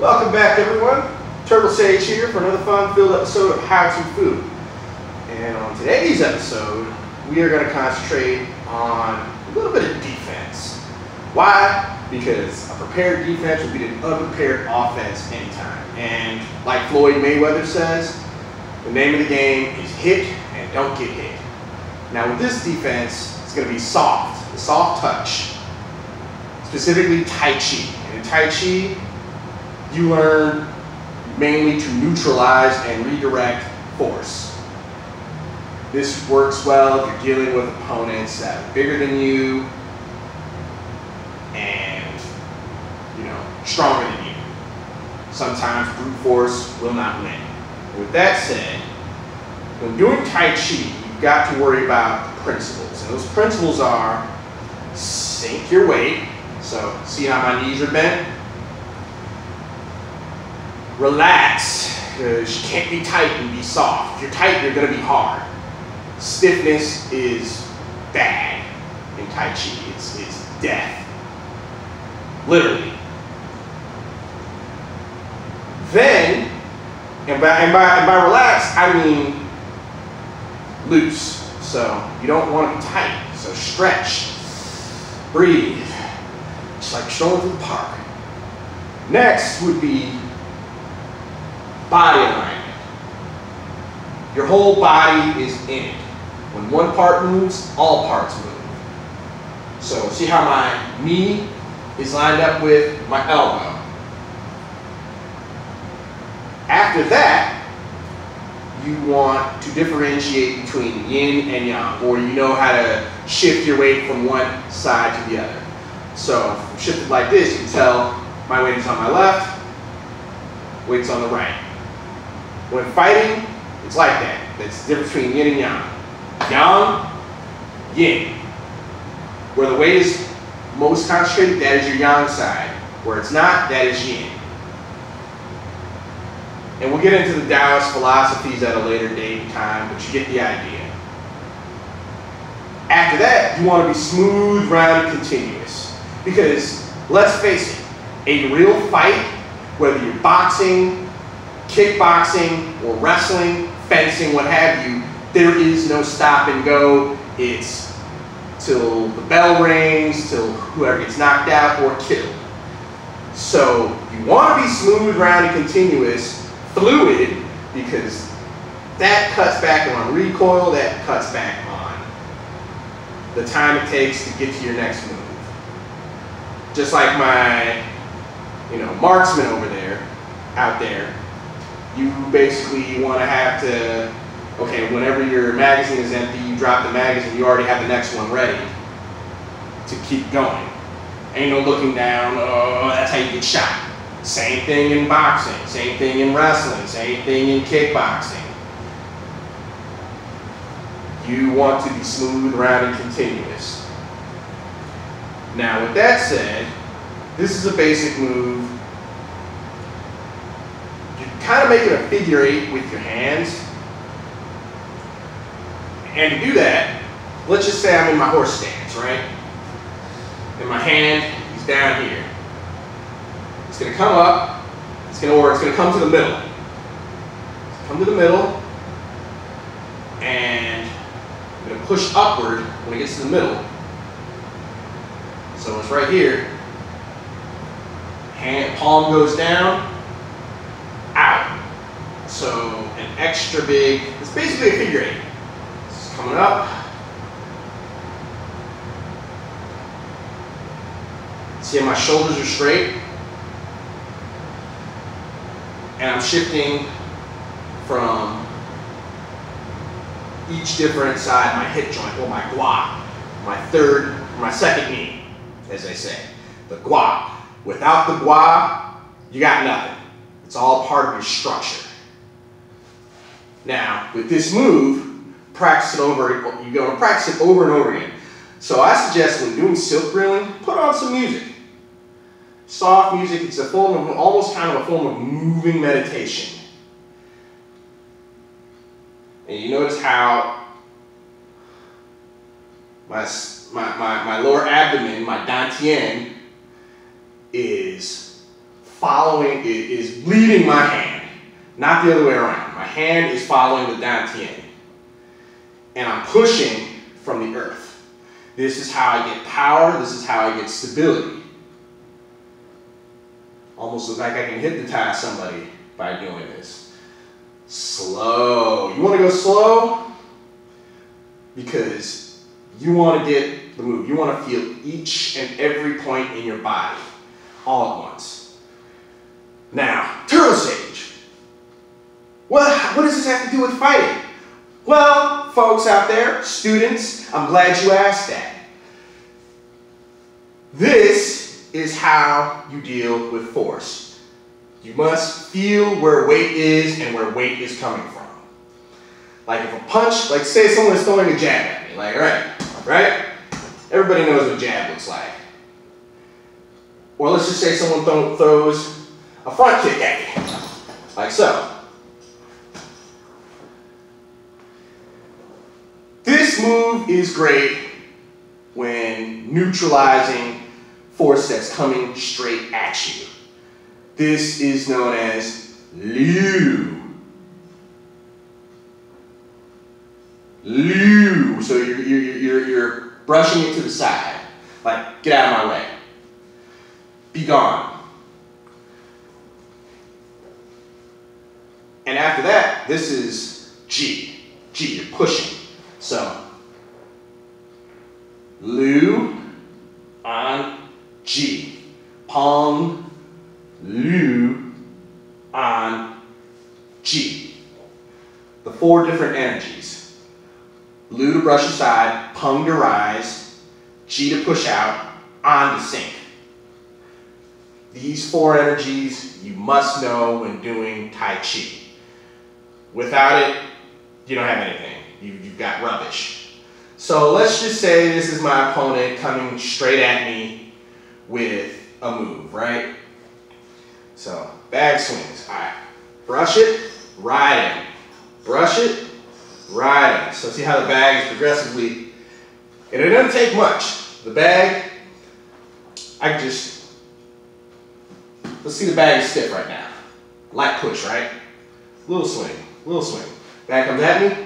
Welcome back, everyone. Turtle Sage here for another fun-filled episode of How to Food. And on today's episode, we are going to concentrate on a little bit of defense. Why? Because a prepared defense will beat an unprepared offense anytime. And like Floyd Mayweather says, the name of the game is hit and don't get hit. Now with this defense, it's going to be soft, the soft touch, specifically Tai Chi. And in Tai Chi, you learn mainly to neutralize and redirect force. This works well if you're dealing with opponents that are bigger than you and, stronger than you. Sometimes brute force will not win. With that said, when doing Tai Chi, you've got to worry about the principles. And those principles are sink your weight. So see how my knees are bent? Relax, because you can't be tight and be soft. If you're tight, you're going to be hard. Stiffness is bad in Tai Chi. It's death. Literally. Then, and by relax, I mean loose. So you don't want to be tight. So stretch, breathe. It's like strolling through the park. Next would be body alignment. Your whole body is in it. When one part moves, all parts move. So see how my knee is lined up with my elbow. After that, you want to differentiate between yin and yang, or you know how to shift your weight from one side to the other. So if I'm shifted like this, you can tell my weight is on my left, weight's on the right. When fighting, it's like that. That's the difference between yin and yang. Yang, yin. Where the weight is most concentrated, that is your yang side. Where it's not, that is yin. And we'll get into the Taoist philosophies at a later date and time, but you get the idea. After that, you want to be smooth, round, and continuous. Because, let's face it, a real fight, whether you're boxing, kickboxing, or wrestling, fencing, what have you, there is no stop and go. It's till the bell rings, till whoever gets knocked out or killed. So you want to be smooth, round, and continuous, fluid, because that cuts back on recoil, that cuts back on the time it takes to get to your next move. Just like my, marksman over there, out there, you basically want to have to, okay, whenever your magazine is empty, you drop the magazine, you already have the next one ready to keep going. Ain't no looking down, oh, that's how you get shot. Same thing in boxing, same thing in wrestling, same thing in kickboxing. You want to be smooth, round, and continuous. Now, with that said, this is a basic move. You're kind of making a figure eight with your hands. And to do that, let's just say I'm in my horse stance, right? And my hand is down here. It's going to come up, it's going to come to the middle. Come to the middle, and I'm going to push upward when it gets to the middle. So it's right here. Hand, palm goes down, out. So an extra big, it's basically a figure eight. It's coming up. See how my shoulders are straight? And I'm shifting from each different side, my hip joint, or my gua, my second knee, as they say, the gua. Without the gua, you got nothing. It's all part of your structure. Now, with this move, practice it over, you're going to practice it over and over again. So I suggest when doing silk drilling, put on some music. Soft music, it's a form of, almost kind of a form of moving meditation. And you notice how my lower abdomen, my dantian, is is leading my hand, not the other way around. My hand is following the dantian. And I'm pushing from the earth. This is how I get power, this is how I get stability. Almost looks like I can hypnotize somebody by doing this. Slow. You want to go slow? Because you want to get the move. You want to feel each and every point in your body all at once. Now, turtle sage. What does this have to do with fighting? Well, folks out there, students, I'm glad you asked that. This is how you deal with force. You must feel where weight is and where weight is coming from. Like if a punch, like say someone is throwing a jab at me, like right? Everybody knows what a jab looks like. Or let's just say someone throws a front kick at me, like so. This move is great when neutralizing force that's coming straight at you. This is known as liu. Liu. So you're brushing it to the side. Like, get out of my way. Be gone. And after that, this is ji. Ji, you're pushing. So, liu on ji. Pong, liu on ji. The 4 different energies. Liu to brush aside, pong to rise, ji to push out, on to sink. These 4 energies you must know when doing Tai Chi. Without it, you don't have anything. You've got rubbish. So let's just say this is my opponent coming straight at me with a move, right? So, bag swings. All right. Brush it, ride him. Brush it, ride him. So see how the bag is progressively, and it doesn't take much. The bag, let's see the bag is stiff right now. Light push, right? Little swing, little swing. Bag comes at me.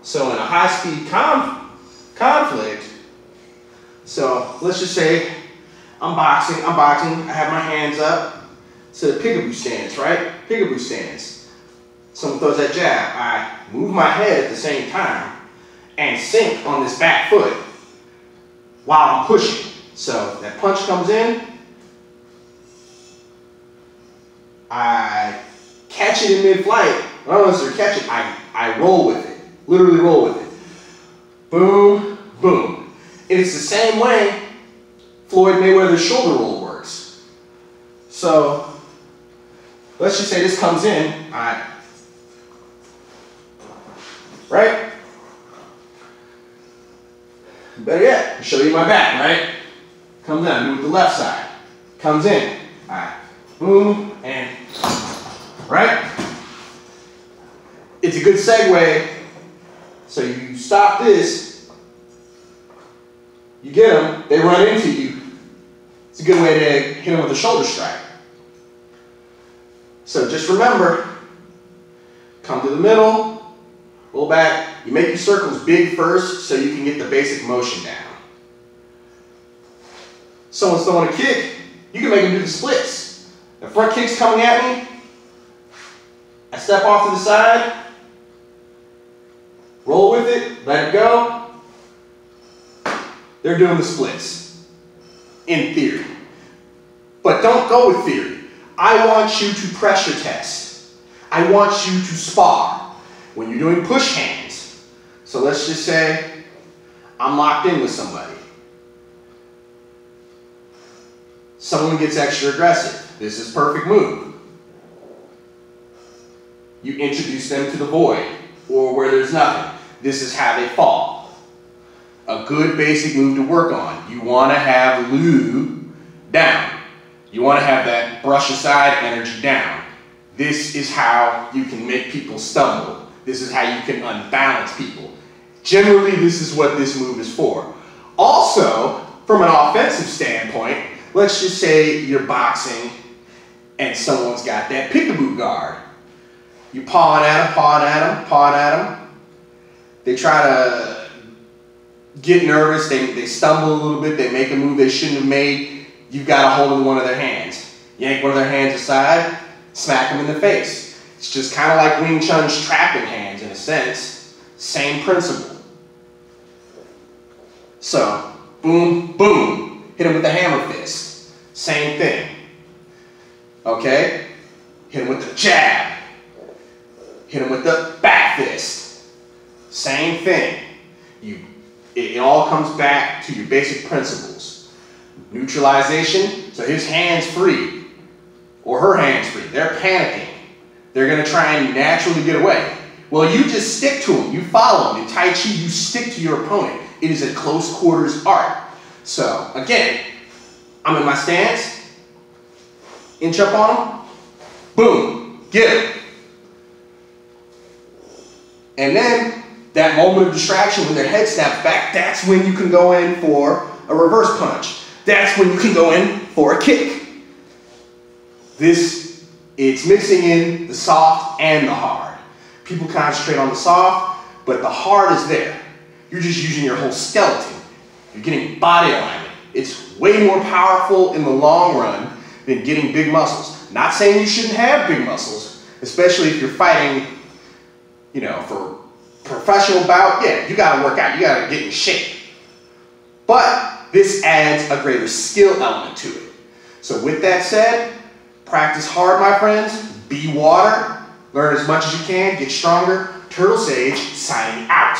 So in a high-speed conflict, so let's just say I'm boxing, I have my hands up to the peekaboo stance, right? Peekaboo stance. Someone throws that jab, I move my head at the same time and sink on this back foot while I'm pushing. So that punch comes in, I catch it in mid-flight. I don't necessarily catch it, I roll with it. Literally roll with it. Boom, boom. And it's the same way Floyd Mayweather's shoulder roll works. So, let's just say this comes in, right? Better yet, show you my back, right? Comes down, do it with the left side. Comes in, boom, and, right? It's a good segue. So you stop this, you get them, they run into you. It's a good way to hit them with a shoulder strike. So just remember, come to the middle, roll back. You make your circles big first so you can get the basic motion down. Someone's throwing a kick, you can make them do the splits. The front kick's coming at me, I step off to the side, roll with it, let it go. They're doing the splits, in theory. But don't go with theory. I want you to pressure test. I want you to spar when you're doing push hands. So let's just say I'm locked in with somebody. Someone gets extra aggressive. This is perfect move. You introduce them to the void or where there's nothing. This is how they fall. A good basic move to work on. You want to have liu down. You want to have that brush aside energy down. This is how you can make people stumble. This is how you can unbalance people. Generally, this is what this move is for. Also, from an offensive standpoint, let's just say you're boxing and someone's got that peekaboo guard. You pawing at them, pawing at them, pawing at them. They try to get nervous, they stumble a little bit, they make a move they shouldn't have made. You've got a hold of one of their hands. Yank one of their hands aside, smack them in the face. It's just kind of like Wing Chun's trapping hands in a sense. Same principle. So, boom, boom. Hit him with the hammer fist. Same thing. Okay? Hit him with the jab. Hit him with the back fist. Same thing. It all comes back to your basic principles. Neutralization, so his hand's free. Or her hand's free. They're panicking. They're going to try and naturally get away. Well, you just stick to them. You follow them. In Tai Chi, you stick to your opponent. It is a close quarters art. So, again, I'm in my stance. Inch up on him. Boom. Get him. And then, that moment of distraction when their head snaps back, that's when you can go in for a reverse punch. That's when you can go in for a kick. It's mixing in the soft and the hard. People concentrate on the soft, but the hard is there. You're just using your whole skeleton. You're getting body alignment. It's way more powerful in the long run than getting big muscles. Not saying you shouldn't have big muscles, especially if you're fighting, you know, for professional bout. Yeah, you gotta work out, you gotta get in shape. But this adds a greater skill element to it. So with that said, practice hard, my friends. Be water. Learn as much as you can. Get stronger. Turtle Sage signing out.